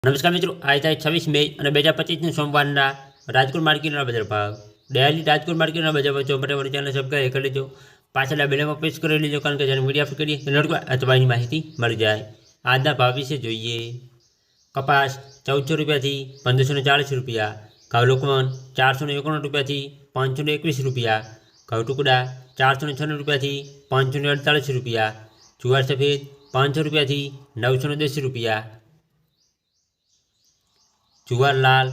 નમસ્કાર મિત્રો, આજે તારીખ 26 મે અને 2025 સોમવારના રાજકોટ માર્કેટના બજાર ભાવ. ડેલી રાજકોટ માર્કેટના બજાર ભાવ જોવા માટે અમારી ચેનલ સબસ્ક્રાઈબ કરી લેજો. પાછળ બેલમાં પ્રેસ કરી લેજો, કારણ કે જ્યારે વિડીયો અપલોડ કરીએ તો અથવાની માહિતી મળી જાય. આજના ભાવ વિશે જોઈએ. કપાસ 1400 રૂપિયાથી 1540 રૂપિયા, ઘઉં લોકવન 491 રૂપિયાથી 521 રૂપિયા, ઘઉં ટુકડા 496 રૂપિયાથી 548 રૂપિયા, જુવાર સફેદ 500 રૂપિયાથી 910 રૂપિયા, જુવાર લાલ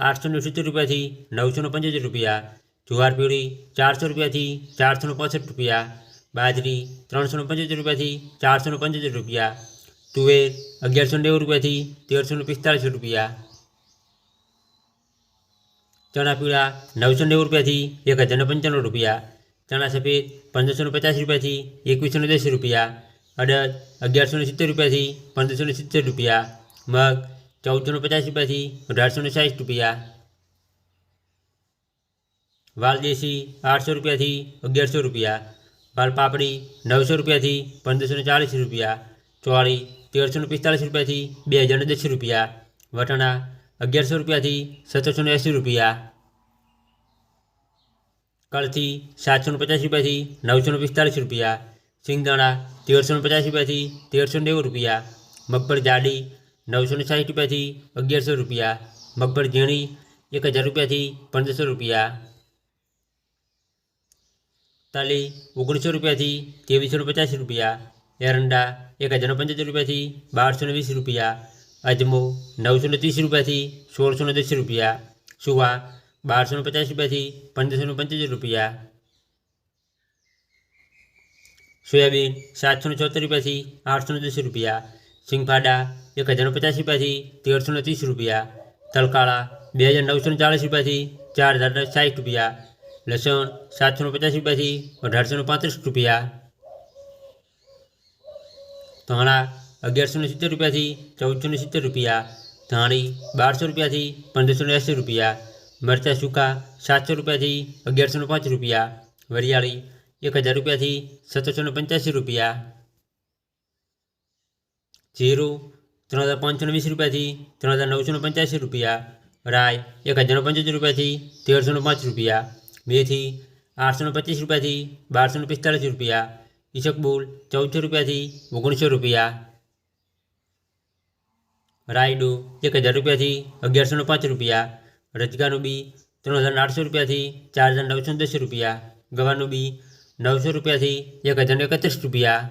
870 રૂપિયાથી 975 રૂપિયા, જુવાર પીળી 400 રૂપિયાથી 465 રૂપિયા, બાજરી 375 રૂપિયાથી 475 રૂપિયા, તુવેર 1190 રૂપિયાથી 1345 રૂપિયા, ચણા પીળા 990 રૂપિયાથી 1095 રૂપિયા, ચણા સફેદ 1550 રૂપિયાથી 2110 રૂપિયા, અડદ 1170 રૂપિયાથી 1570 રૂપિયા, મગ 1450 રૂપિયાથી 1860 રૂપિયા, વાલ દેશી 800 રૂપિયાથી 1100 રૂપિયા, વાલ પાપડી 900 રૂપિયાથી 1540 રૂપિયા, ચોળી 1345 રૂપિયાથી 2010 રૂપિયા, વટાણા 1100 રૂપિયાથી 1780 રૂપિયા, કળથી 750 રૂપિયાથી 945 રૂપિયા, સિંગદાણા 1350 રૂપિયાથી 1390 રૂપિયા, મગફળી જાડી 960 રૂપિયાથી 1100 રૂપિયા, મગફળી ઝીણી 1000 રૂપિયાથી 1500 રૂપિયા, તલી 1900 રૂપિયાથી 2350 રૂપિયા, એરંડા 1075 રૂપિયાથી 1220 રૂપિયા, અજમો 930 રૂપિયાથી 1610 રૂપિયા, સુવા 1250 રૂપિયાથી 1575 રૂપિયા, સોયાબીન 776 રૂપિયાથી 810 રૂપિયા, સિંગફાડા 1050 રૂપિયાથી 1330 રૂપિયા, તલકાળા 2940 રૂપિયાથી 4060 રૂપિયા, લસણ 750 રૂપિયાથી 1835 રૂપિયા, ધાણા 1170 રૂપિયાથી 1470 રૂપિયા, ધાણી 1200 રૂપિયાથી 1580 રૂપિયા, મરચાં સૂકા 700 રૂપિયાથી 1105 રૂપિયા, વરિયાળી 1000 રૂપિયાથી 1785 રૂપિયા, જીરું 3520 રૂપિયાથી 3985 રૂપિયા, રાઈ 1075 રૂપિયાથી 1305 રૂપિયા, મેથી 825 રૂપિયાથી 1245 રૂપિયા, ઈસબગુલ 1400 રૂપિયાથી 1900 રૂપિયા, રાયડું 1000 રૂપિયાથી 1105 રૂપિયા, રજગાનું બી 3800 રૂપિયાથી 4910 રૂપિયા, ગવાનું બી 900 રૂપિયાથી 1031 રૂપિયા.